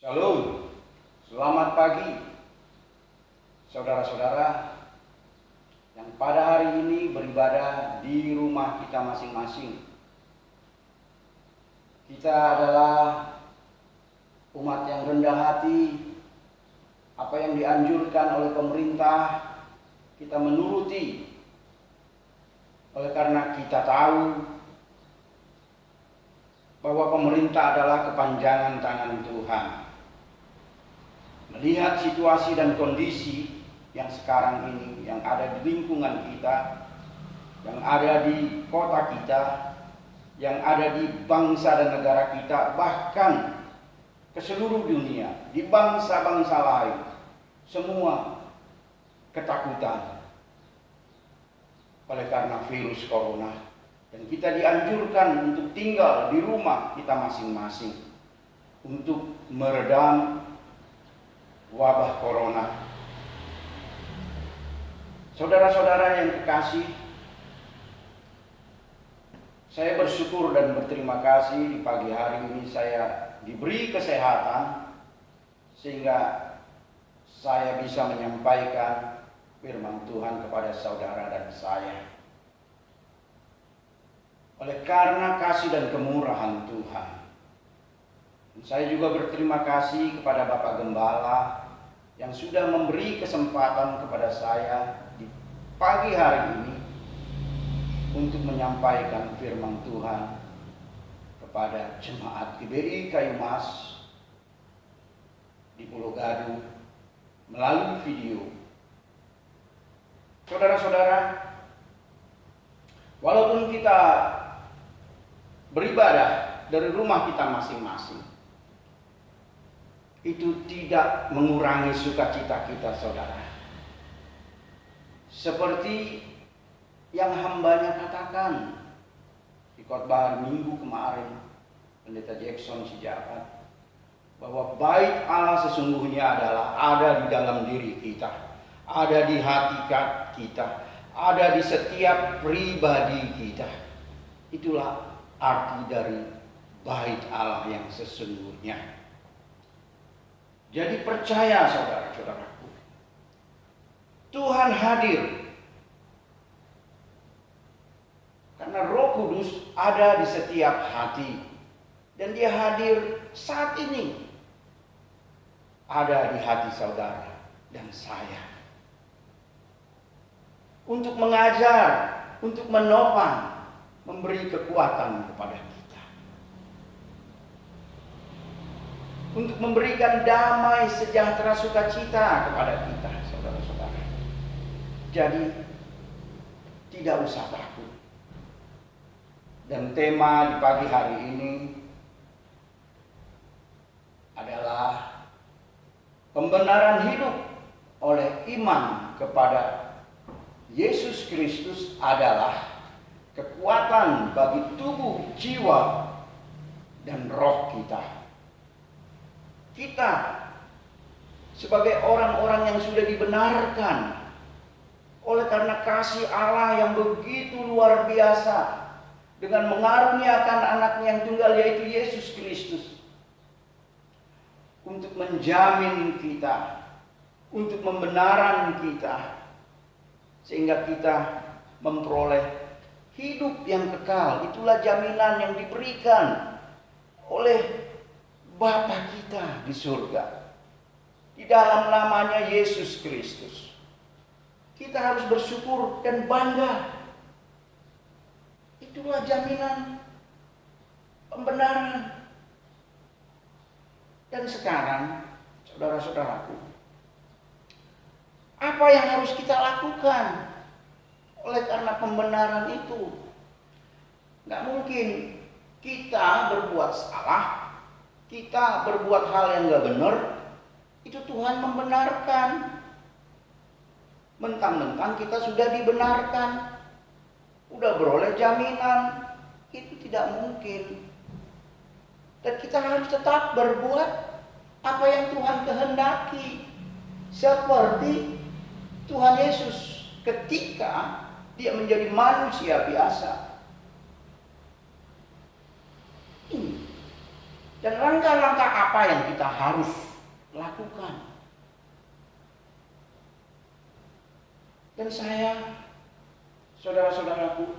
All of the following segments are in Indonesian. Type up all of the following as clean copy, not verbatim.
Shalom, selamat pagi saudara-saudara yang pada hari ini beribadah di rumah kita masing-masing. Kita adalah umat yang rendah hati. Apa yang dianjurkan oleh pemerintah kita menuruti, oleh karena kita tahu bahwa pemerintah adalah kepanjangan tangan Tuhan. Melihat situasi dan kondisi yang sekarang ini, yang ada di lingkungan kita, yang ada di kota kita, yang ada di bangsa dan negara kita, bahkan ke seluruh dunia, di bangsa-bangsa lain, semua ketakutan oleh karena virus corona. Dan kita dianjurkan untuk tinggal di rumah kita masing-masing untuk meredam wabah corona. Saudara-saudara yang kekasih, saya bersyukur dan berterima kasih di pagi hari ini saya diberi kesehatan sehingga saya bisa menyampaikan firman Tuhan kepada saudara dan saya. Oleh karena kasih dan kemurahan Tuhan, saya juga berterima kasih kepada Bapak Gembala yang sudah memberi kesempatan kepada saya di pagi hari ini untuk menyampaikan firman Tuhan kepada jemaat GBI Kayu Mas di Pulau Gadung melalui video. Saudara-saudara, walaupun kita beribadah dari rumah kita masing-masing, itu tidak mengurangi sukacita kita, saudara. Seperti yang hambanya katakan di khotbah minggu kemarin, Pendeta Jackson Sijabat, bahwa bait Allah sesungguhnya adalah ada di dalam diri kita, ada di hati kita, ada di setiap pribadi kita. Itulah arti dari bait Allah yang sesungguhnya. Jadi percaya saudara-saudaraku, Tuhan hadir karena Roh Kudus ada di setiap hati, dan Dia hadir saat ini ada di hati saudara dan saya untuk mengajar, untuk menopang, memberi kekuatan kepada kita, untuk memberikan damai, sejahtera, sukacita kepada kita, saudara-saudara. Jadi tidak usah takut. Dan tema di pagi hari ini adalah pembenaran hidup oleh iman kepada Yesus Kristus adalah kekuatan bagi tubuh, jiwa, dan roh kita. Kita sebagai orang-orang yang sudah dibenarkan oleh karena kasih Allah yang begitu luar biasa dengan mengaruniakan anaknya yang tunggal, yaitu Yesus Kristus, untuk menjamin kita, untuk pembenaran kita, sehingga kita memperoleh hidup yang kekal. Itulah jaminan yang diberikan oleh Bapa kita di surga, di dalam namanya Yesus Kristus. Kita harus bersyukur dan bangga. Itulah jaminan pembenaran. Dan sekarang, saudara-saudaraku, apa yang harus kita lakukan oleh karena pembenaran itu? Gak mungkin kita berbuat salah, kita berbuat hal yang gak benar, itu Tuhan membenarkan. Mentang-mentang kita sudah dibenarkan, udah beroleh jaminan, itu tidak mungkin. Dan kita harus tetap berbuat apa yang Tuhan kehendaki, seperti Tuhan Yesus ketika Dia menjadi manusia biasa. Dan langkah-langkah apa yang kita harus lakukan. Dan saya, saudara-saudaraku,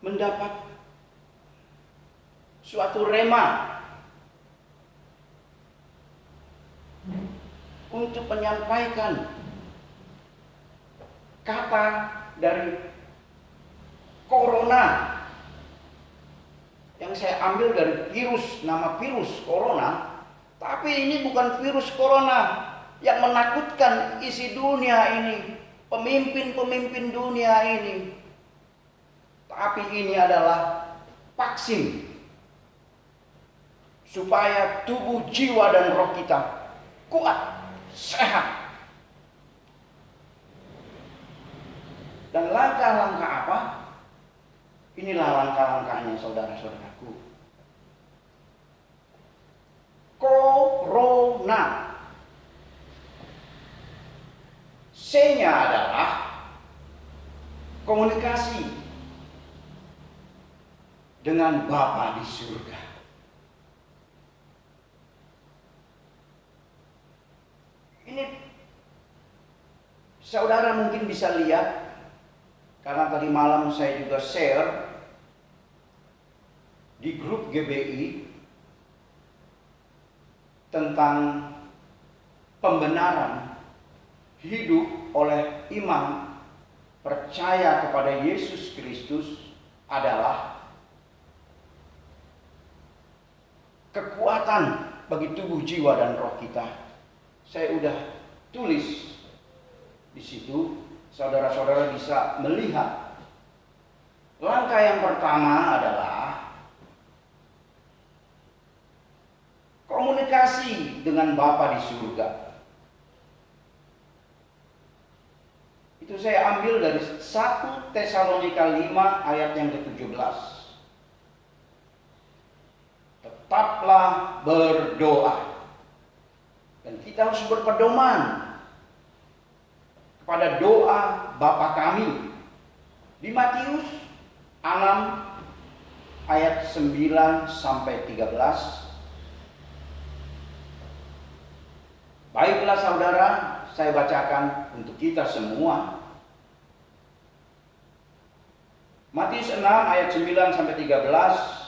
mendapat suatu rema untuk menyampaikan kata dari corona yang saya ambil dari virus, nama virus corona. Tapi ini bukan virus corona yang menakutkan isi dunia ini, pemimpin-pemimpin dunia ini. Tapi ini adalah vaksin supaya tubuh, jiwa, dan roh kita kuat, sehat. Dan langkah-langkah apa? Inilah langkah-langkahnya, saudara-saudaraku. Corona. C-nya adalah komunikasi dengan Bapa di surga. Ini saudara mungkin bisa lihat, karena tadi malam saya juga share di grup GBI tentang pembenaran hidup oleh iman percaya kepada Yesus Kristus adalah kekuatan bagi tubuh, jiwa, dan roh kita. Saya udah tulis di situ, saudara-saudara bisa melihat. Langkah yang pertama adalah komunikasi dengan Bapa di surga. Itu saya ambil dari 1 Tesalonika 5 ayat yang ke-17. Tetaplah berdoa. Dan kita harus berpedoman kepada doa Bapa kami. Di Matius 6 ayat 9 sampai 13. Baiklah saudara, saya bacakan untuk kita semua. Matius 6 ayat 9 sampai 13.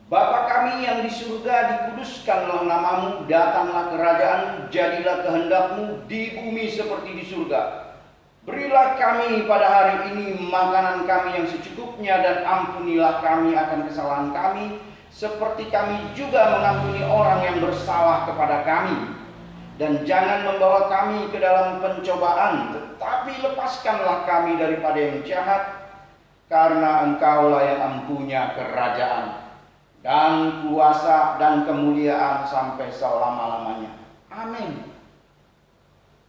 Bapa kami yang di surga, dikuduskanlah namamu, datanglah kerajaanmu, jadilah kehendakmu di bumi seperti di surga. Berilah kami pada hari ini makanan kami yang secukupnya, dan ampunilah kami akan kesalahan kami, seperti kami juga mengampuni orang yang bersalah kepada kami. Dan jangan membawa kami ke dalam pencobaan, tetapi lepaskanlah kami daripada yang jahat, karena Engkaulah yang mempunyai kerajaan dan kuasa dan kemuliaan sampai selama-lamanya. Amin.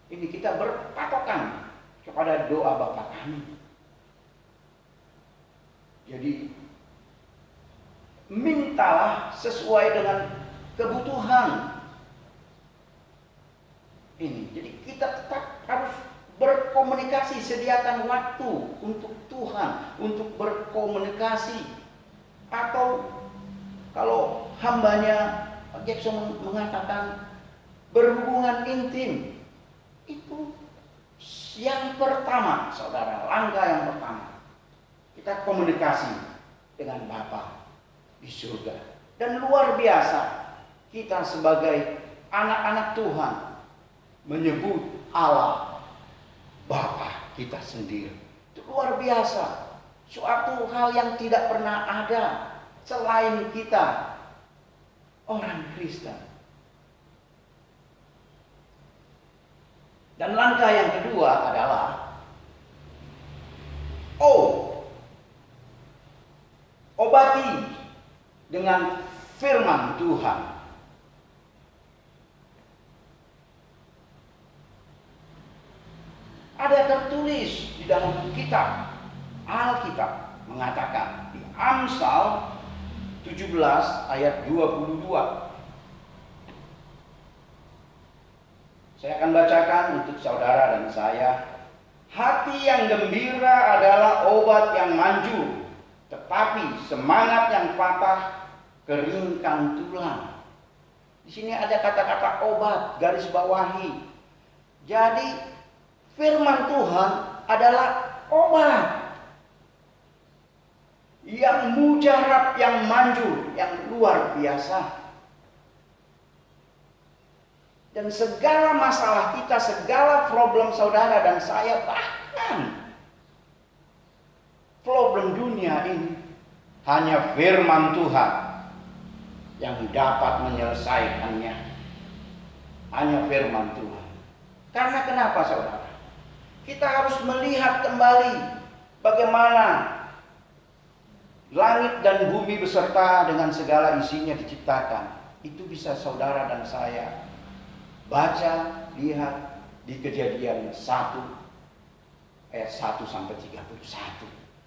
Ini kita berpatokan kepada doa Bapa kami. Jadi mintalah sesuai dengan kebutuhan. Ini, jadi kita tetap harus berkomunikasi, sediakan waktu untuk Tuhan, untuk berkomunikasi. Atau kalau hambanya Pak Jackson mengatakan berhubungan intim, itu yang pertama, saudara, langkah yang pertama. Kita komunikasi dengan Bapa di surga. Dan luar biasa, kita sebagai anak-anak Tuhan menyebut Allah Bapa kita sendiri. Itu luar biasa. Suatu hal yang tidak pernah ada selain kita orang Kristen. Dan langkah yang kedua adalah obati dengan firman Tuhan. Ada tertulis di dalam kitab Alkitab mengatakan di Amsal 17 ayat 22. Saya akan bacakan untuk saudara dan saya. Hati yang gembira adalah obat yang manjur, tetapi semangat yang patah keringkan tulang. Di sini ada kata-kata obat, garis bawahi. Jadi firman Tuhan adalah obat yang mujarab, yang manjur, yang luar biasa. Dan segala masalah kita, segala problem saudara dan saya, bahkan problem dunia ini, hanya firman Tuhan yang dapat menyelesaikannya. Hanya firman Tuhan. Karena kenapa saudara? Kita harus melihat kembali bagaimana langit dan bumi beserta dengan segala isinya diciptakan. Itu bisa saudara dan saya baca, lihat di Kejadian 1 ayat 1 sampai 31.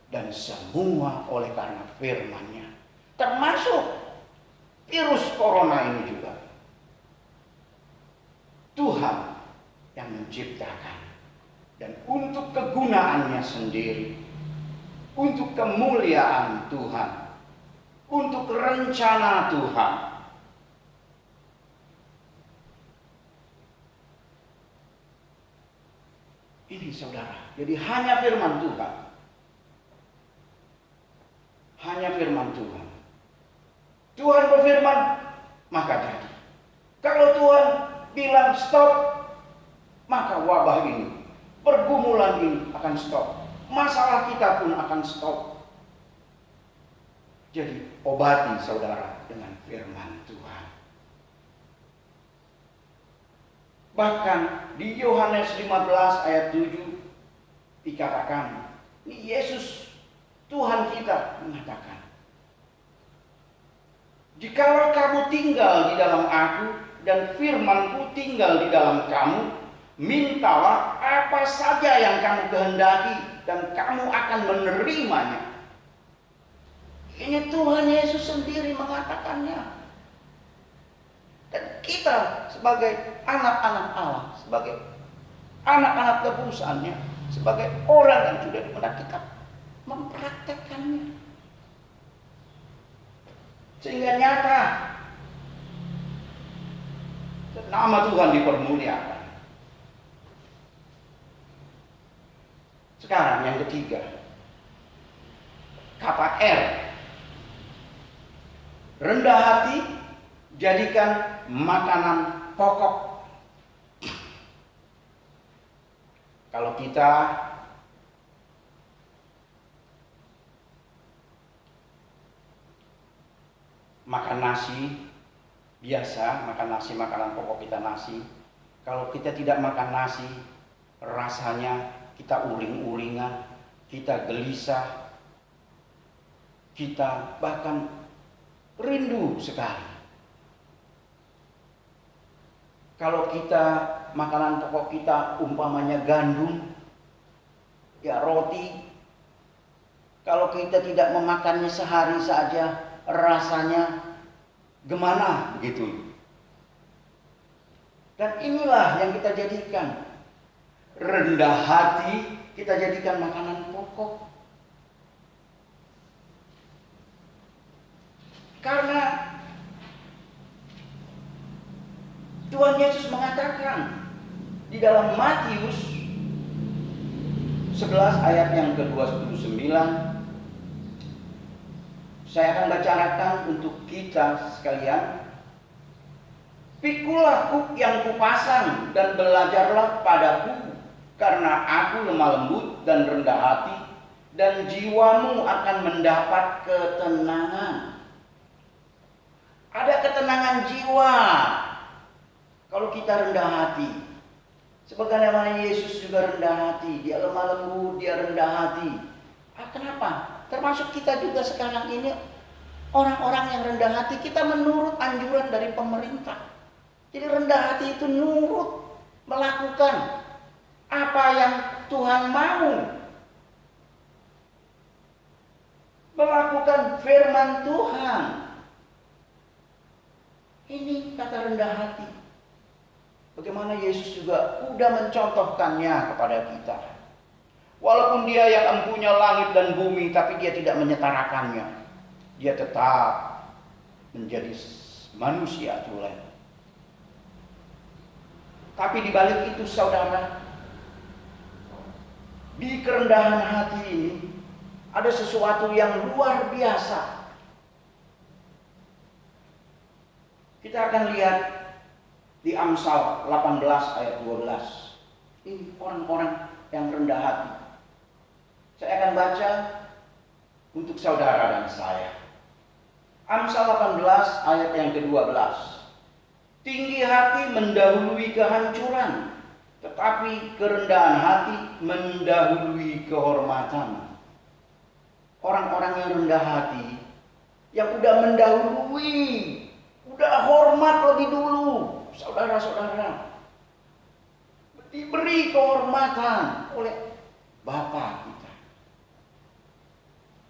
Dan semua oleh karena firman-Nya. Termasuk virus corona ini juga. Tuhan yang menciptakan. Dan untuk kegunaannya sendiri. Untuk kemuliaan Tuhan. Untuk rencana Tuhan. Ini saudara, jadi hanya firman Tuhan. Hanya firman Tuhan. Tuhan berfirman, maka jadi. Kalau Tuhan bilang stop, maka wabah ini, pergumulan ini akan stop. Masalah kita pun akan stop. Jadi obati saudara dengan firman Tuhan. Bahkan di Yohanes 15 ayat 7 dikatakan, ini Yesus Tuhan kita mengatakan, jikalau kamu tinggal di dalam aku dan firman-Ku tinggal di dalam kamu, mintalah apa saja yang kamu kehendaki dan kamu akan menerimanya. Ini Tuhan Yesus sendiri mengatakannya. Dan kita sebagai anak-anak Allah, sebagai anak-anak tebusannya, sebagai orang yang sudah dimenang, kita mempraktekkannya. Sehingga nyata nama Tuhan dipermuliakan. Sekarang yang ketiga, kata R. Rendah hati jadikan makanan pokok. Kalau kita makan nasi biasa, makan nasi, makanan pokok kita nasi. Kalau kita tidak makan nasi, rasanya kita uring-uringan, kita gelisah, kita bahkan rindu sekali. Kalau kita makanan pokok kita umpamanya gandum, ya roti. Kalau kita tidak memakannya sehari saja, rasanya gimana begitu. Dan inilah yang kita jadikan rendah hati, kita jadikan makanan pokok. Karena Tuhan Yesus mengatakan di dalam Matius 11 ayat yang ke-29, saya akan bacakan untuk kita sekalian. Pikulah kuk yang kupasang dan belajarlah padaku, karena aku lemah lembut dan rendah hati, dan jiwamu akan mendapat ketenangan. Ada ketenangan jiwa kalau kita rendah hati. Sebagaimana Yesus juga rendah hati, dia lemah lembut, dia rendah hati. Kenapa? Termasuk kita juga sekarang ini orang-orang yang rendah hati, kita menurut anjuran dari pemerintah. Jadi rendah hati itu nurut, melakukan apa yang Tuhan mau. Melakukan firman Tuhan. Ini kata rendah hati. Bagaimana Yesus juga sudah mencontohkannya kepada kita. Walaupun dia yang empunya langit dan bumi, tapi dia tidak menyetarakannya. Dia tetap menjadi manusia tulen. Tapi di balik itu saudara, di kerendahan hati ini ada sesuatu yang luar biasa. Kita akan lihat di Amsal 18 ayat 12. Ini orang-orang yang rendah hati. Saya akan baca untuk saudara dan saya. Amsal 18 ayat yang ke-12. Tinggi hati mendahului kehancuran, tetapi kerendahan hati mendahului kehormatan. Orang-orang yang rendah hati, yang udah mendahului, udah hormat lebih dulu, saudara-saudara. Diberi kehormatan oleh Bapa kita.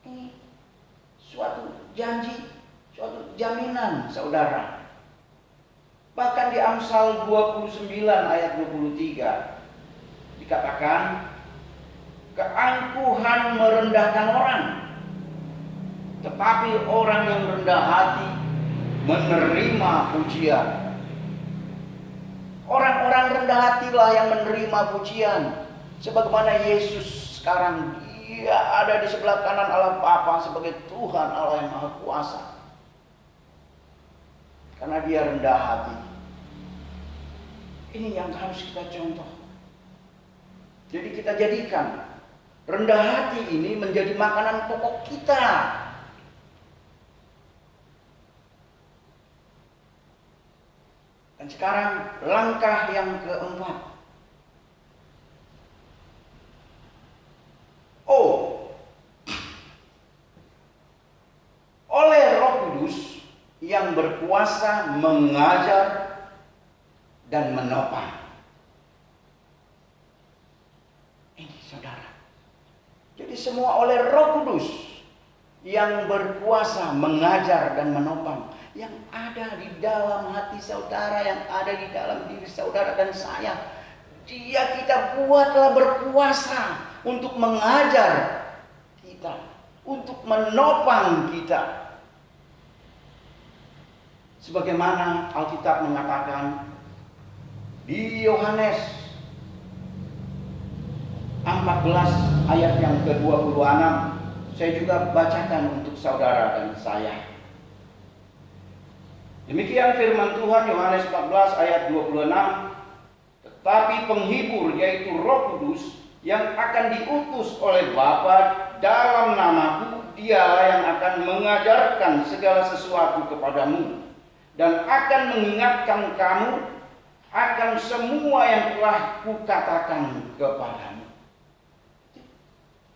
Ini suatu janji, suatu jaminan, saudara. Bahkan di Amsal 29 ayat 23 dikatakan, keangkuhan merendahkan orang, tetapi orang yang rendah hati menerima pujian. Orang-orang rendah hatilah yang menerima pujian. Sebagaimana Yesus sekarang, dia ada di sebelah kanan Allah Bapa sebagai Tuhan Allah yang Maha Kuasa. Karena dia rendah hati. Ini yang harus kita contoh. Jadi kita jadikan rendah hati ini menjadi makanan pokok kita. Dan sekarang langkah yang keempat. Oleh Roh Kudus yang berkuasa mengajar dan menopang. Ini saudara. Jadi semua oleh Roh Kudus yang berkuasa mengajar dan menopang. Yang ada di dalam hati saudara, yang ada di dalam diri saudara dan saya. Dia kita buatlah berkuasa untuk mengajar kita, untuk menopang kita. Sebagaimana Alkitab mengatakan di Yohanes 14 ayat yang ke-26, saya juga bacakan untuk saudara dan saya. Demikian firman Tuhan, Yohanes 14 ayat 26. Tetapi penghibur, yaitu Roh Kudus, yang akan diutus oleh Bapa dalam namaku, dialah yang akan mengajarkan segala sesuatu kepadamu dan akan mengingatkan kamu akan semua yang telah kukatakan kepadamu.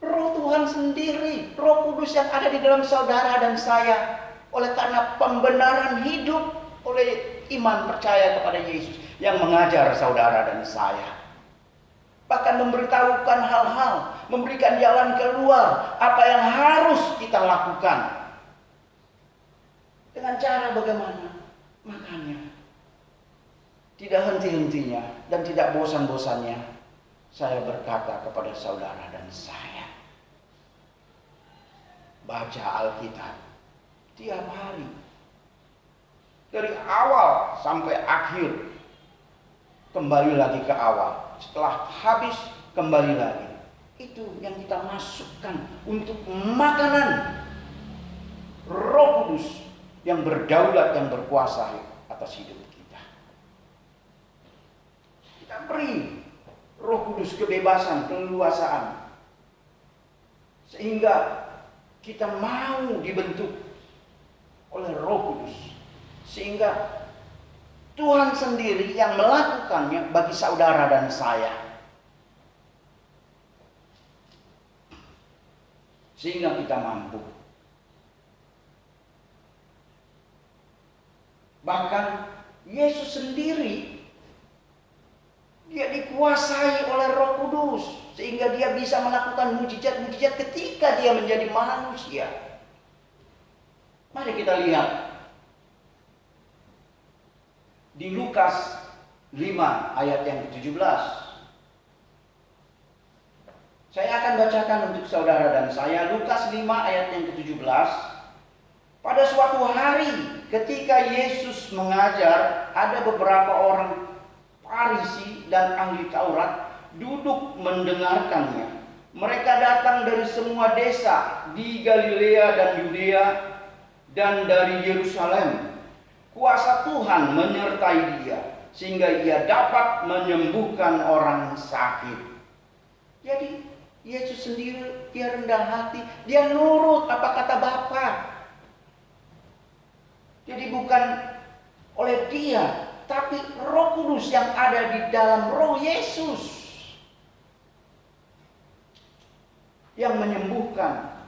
Roh Tuhan sendiri, Roh Kudus yang ada di dalam saudara dan saya, oleh karena pembenaran hidup oleh iman percaya kepada Yesus yang mengajar saudara dan saya. Bahkan memberitahukan hal-hal, memberikan jalan keluar, apa yang harus kita lakukan. Dengan cara bagaimana? Makanya tidak henti-hentinya dan tidak bosan-bosannya saya berkata kepada saudara dan saya, baca Alkitab tiap hari, dari awal sampai akhir. Kembali lagi ke awal, setelah habis kembali lagi. Itu yang kita masukkan untuk makanan Roh Kudus yang berdaulat, yang berkuasa atas hidup kita. Kita beri Roh Kudus kebebasan, keleluasaan, sehingga kita mau dibentuk oleh Roh Kudus, sehingga Tuhan sendiri yang melakukannya bagi saudara dan saya, sehingga kita mampu. Bahkan Yesus sendiri, dia dikuasai oleh Roh Kudus sehingga dia bisa melakukan mujizat-mujizat ketika dia menjadi manusia. Mari kita lihat di Lukas 5 ayat yang ke-17. Saya akan bacakan untuk saudara dan saya Lukas 5 ayat yang ke-17. Pada suatu hari ketika Yesus mengajar, ada beberapa orang Farisi dan ahli Taurat duduk mendengarkannya. Mereka datang dari semua desa di Galilea dan Yudea dan dari Yerusalem. Kuasa Tuhan menyertai dia sehingga ia dapat menyembuhkan orang sakit. Jadi Yesus sendiri dia rendah hati, dia nurut apa kata Bapa. Jadi bukan oleh dia, tapi Roh Kudus yang ada di dalam Roh Yesus yang menyembuhkan,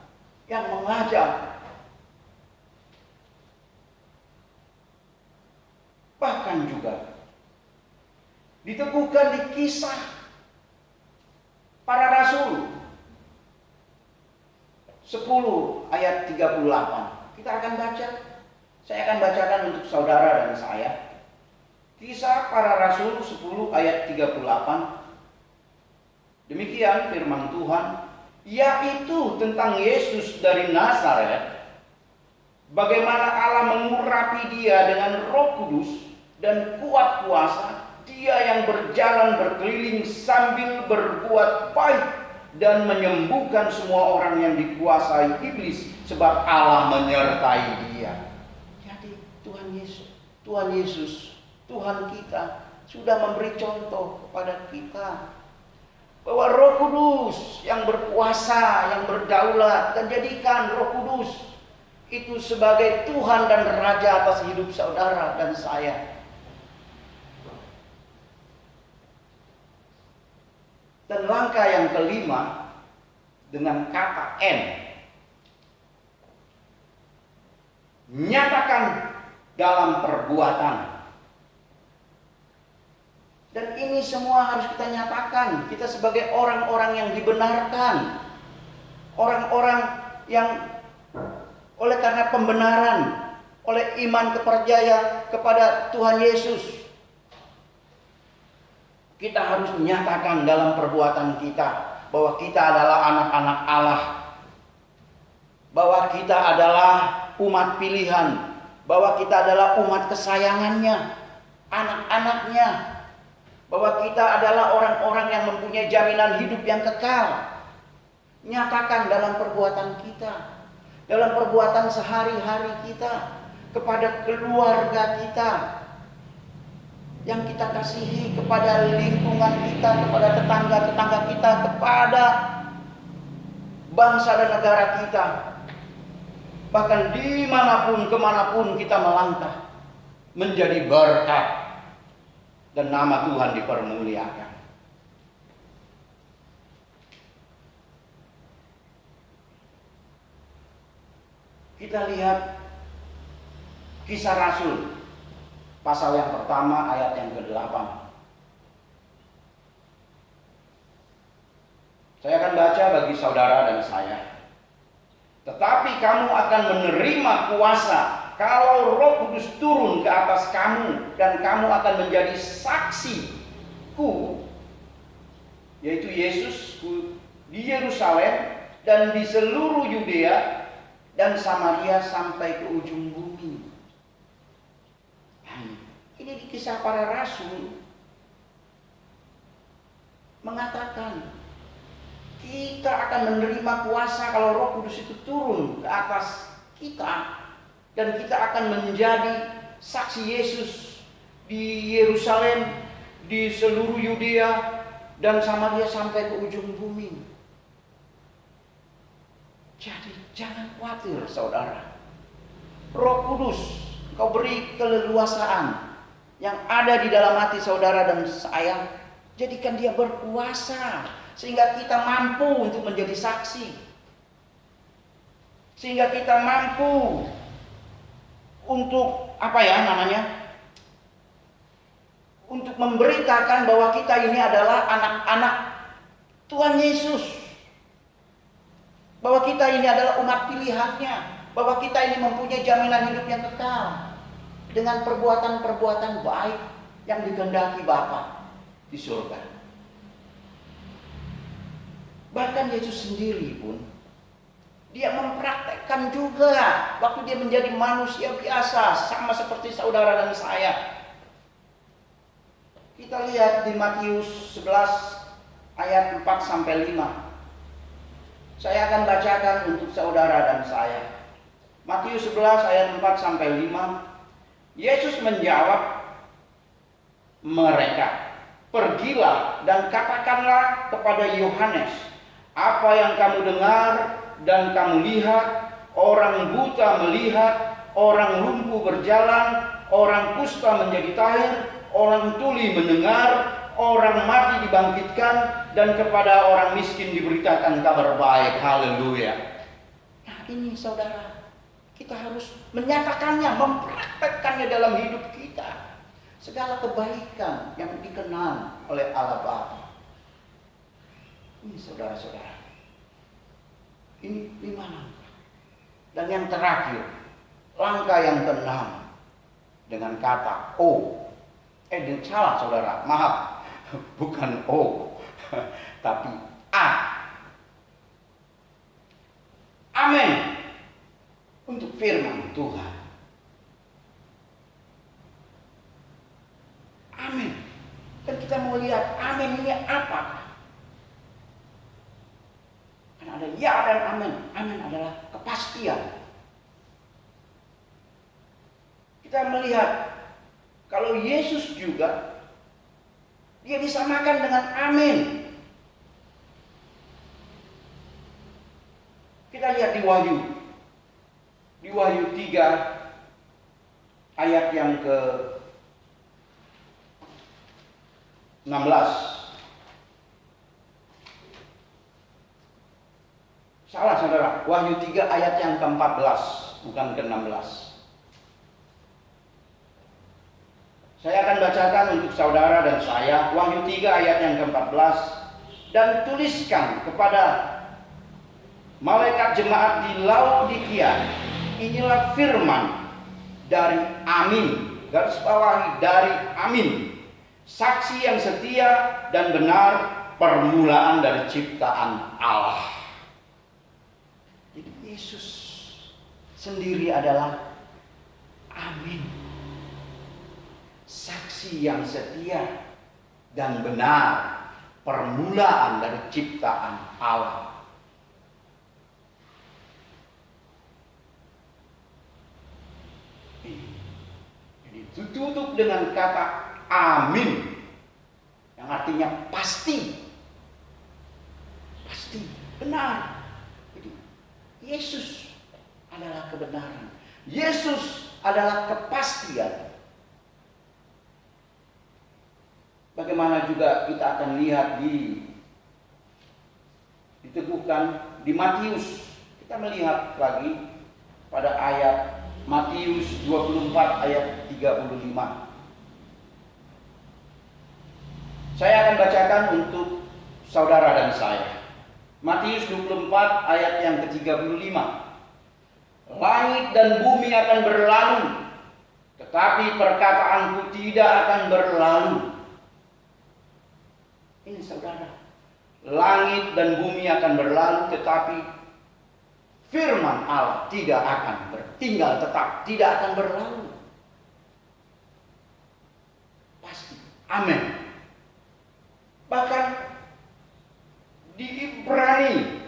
yang mengajar. Bahkan juga diteguhkan di kisah para Rasul 10 ayat 38. Kita akan baca. Saya akan bacakan untuk saudara dan saya. Kisah para Rasul 10 ayat 38. Demikian firman Tuhan, yaitu tentang Yesus dari Nazaret, bagaimana Allah mengurapi dia dengan Roh Kudus dan kuat kuasa, dia yang berjalan berkeliling sambil berbuat baik dan menyembuhkan semua orang yang dikuasai iblis, sebab Allah menyertai dia. Jadi Tuhan Yesus, Tuhan kita sudah memberi contoh kepada kita bahwa Roh Kudus yang berkuasa, yang berdaulat, dan jadikan Roh Kudus itu sebagai Tuhan dan Raja atas hidup saudara dan saya. Dan langkah yang kelima dengan kata N, nyatakan dalam perbuatan. Dan ini semua harus kita nyatakan. Kita sebagai orang-orang yang dibenarkan, orang-orang yang oleh karena pembenaran, oleh iman kepercaya kepada Tuhan Yesus, kita harus menyatakan dalam perbuatan kita bahwa kita adalah anak-anak Allah, bahwa kita adalah umat pilihan, bahwa kita adalah umat kesayangannya, anak-anaknya, bahwa kita adalah orang-orang yang mempunyai jaminan hidup yang kekal. Nyatakan dalam perbuatan kita, dalam perbuatan sehari-hari kita, kepada keluarga kita yang kita kasihi, kepada lingkungan kita, kepada tetangga-tetangga kita, kepada bangsa dan negara kita. Bahkan dimanapun, kemanapun kita melangkah, menjadi berkat dan nama Tuhan dipermuliakan. Kita lihat Kisah Rasul pasal yang pertama ayat yang ke-8. Saya akan baca bagi saudara dan saya. Tetapi kamu akan menerima kuasa kalau Roh Kudus turun ke atas kamu, dan kamu akan menjadi saksiku, yaitu Yesus, di Yerusalem dan di seluruh Yudea dan Samaria sampai ke ujung bumi. Ini di Kisah Para Rasul mengatakan kita akan menerima kuasa kalau Roh Kudus itu turun ke atas kita, dan kita akan menjadi saksi Yesus di Yerusalem, di seluruh Yudea dan Samaria sampai ke ujung bumi. Jadi jangan khawatir saudara. Roh Kudus Kau beri keleluasaan yang ada di dalam hati saudara dan saya. Jadikan dia berkuasa sehingga kita mampu untuk menjadi saksi. Sehingga kita mampu untuk untuk memberitakan bahwa kita ini adalah anak-anak Tuhan Yesus. Bahwa kita ini adalah umat pilihannya. Bahwa kita ini mempunyai jaminan hidup yang kekal. Dengan perbuatan-perbuatan baik yang dikehendaki Bapa di surga. Bahkan Yesus sendiri pun, dia mempraktekkan juga waktu dia menjadi manusia biasa, sama seperti saudara dan saya. Kita lihat di Matius 11 ayat 4-5. Saya akan bacakan untuk saudara dan saya. Matius 11 ayat 4-5. Yesus menjawab mereka, "Pergilah dan katakanlah kepada Yohanes apa yang kamu dengar dan kamu lihat, orang buta melihat, orang lumpuh berjalan, orang kusta menjadi tahir, orang tuli mendengar, orang mati dibangkitkan, dan kepada orang miskin diberitakan kabar baik." Haleluya. Nah, ini saudara, kita harus menyatakannya, mempraktekkannya dalam hidup kita. Segala kebaikan yang dikenal oleh Allah Bapa. Ini saudara-saudara, ini 5 langkah. Dan yang terakhir, langkah yang ke-6 dengan kata O. Salah saudara, maaf, bukan O, tapi A. Amin untuk firman Tuhan. Amin. Dan kita mau lihat amin ini apa? Karena ada ya dan amin. Amin adalah kepastian. Kita melihat kalau Yesus juga, dia disamakan dengan amin. Kita lihat di Wahyu. Di Wahyu 3 ayat yang ke-16. Salah saudara, Wahyu 3 ayat yang ke-14, bukan ke-16. Saya akan bacakan untuk saudara dan saya Wahyu 3 ayat yang ke-14. "Dan tuliskan kepada malaikat jemaat di Laodikia, inilah firman dari Amin," garis bawahi dari Amin, "saksi yang setia dan benar, permulaan dari ciptaan Allah." Jadi Yesus sendiri adalah Amin, saksi yang setia dan benar, permulaan dari ciptaan Allah. Jadi ditutup dengan kata amin, yang artinya pasti, pasti, benar. Jadi Yesus adalah kebenaran, Yesus adalah kepastian. Bagaimana juga kita akan lihat diteguhkan di Matius. Kita melihat lagi pada ayat Matius 24 ayat 35. Saya akan bacakan untuk saudara dan saya. Matius 24 ayat yang ke-35. "Langit dan bumi akan berlalu, tetapi perkataanku tidak akan berlalu." Ini saudara, langit dan bumi akan berlalu, tetapi firman Allah tidak akan tinggal tetap, tidak akan berlalu. Pasti. Amin. Bahkan di Ibrani,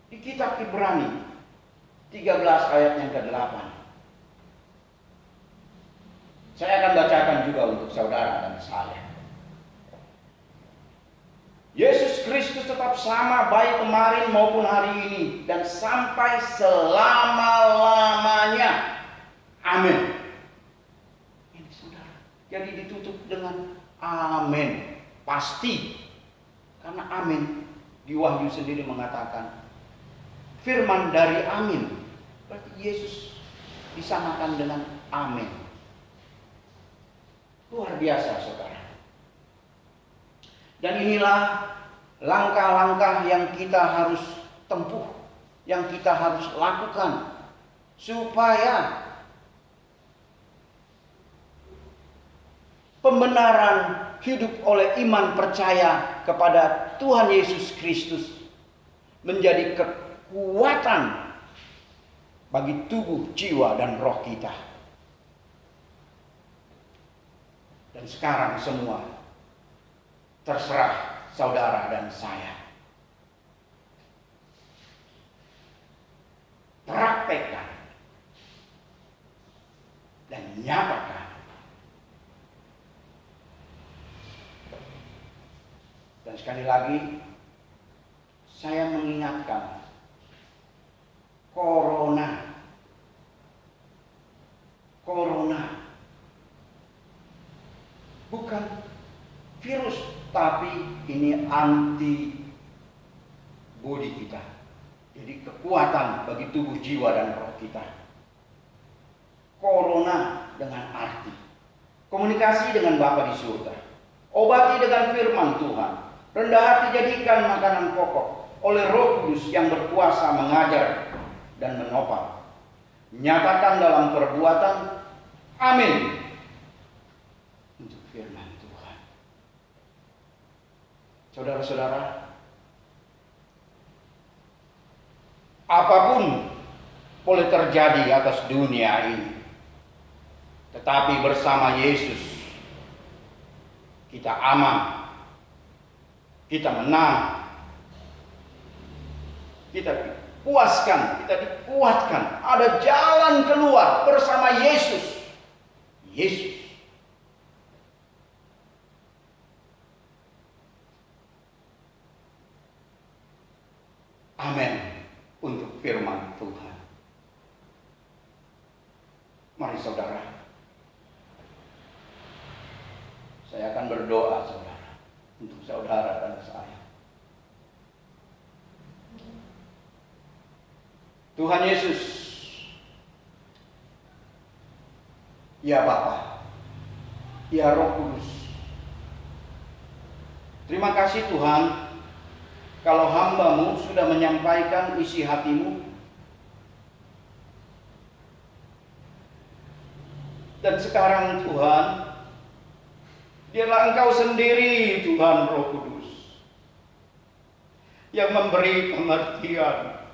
di kitab Ibrani 13 ayat yang ke-8. Saya akan bacakan juga untuk saudara dan saya. Yesus Kristus tetap sama baik kemarin maupun hari ini dan sampai selama-lamanya. Amin. Ini saudara. Jadi ditutup dengan amin. Pasti. Karena amin di Wahyu sendiri mengatakan firman dari amin. Berarti Yesus disamakan dengan amin. Luar biasa saudara. Dan inilah langkah-langkah yang kita harus tempuh, yang kita harus lakukan supaya pembenaran hidup oleh iman percaya kepada Tuhan Yesus Kristus menjadi kekuatan bagi tubuh, jiwa, dan roh kita. Dan sekarang semua terserah saudara dan saya. Praktekkan dan nyatakan. Dan sekali lagi saya mengingatkan, corona bukan virus, tapi ini antibodi kita. Jadi kekuatan bagi tubuh, jiwa, dan roh kita. Corona dengan arti komunikasi dengan Bapa di surga, obati dengan firman Tuhan, rendah hati jadikan makanan pokok oleh Roh Kudus yang berkuasa mengajar dan menopang. Nyatakan dalam perbuatan. Amin. Untuk firman Tuhan. Saudara-saudara, apapun boleh terjadi atas dunia ini, tetapi bersama Yesus kita aman, kita menang, kita puaskan, kita dikuatkan. Ada jalan keluar bersama Yesus. Amin untuk firman Tuhan. Mari saudara, saya akan berdoa saudara, untuk saudara dan saya. Tuhan Yesus, ya Bapa, ya Roh Kudus, terima kasih Tuhan, kalau hamba-Mu sudah menyampaikan isi hati-Mu, dan sekarang Tuhan, biarlah Engkau sendiri Tuhan Roh Kudus yang memberi pengertian,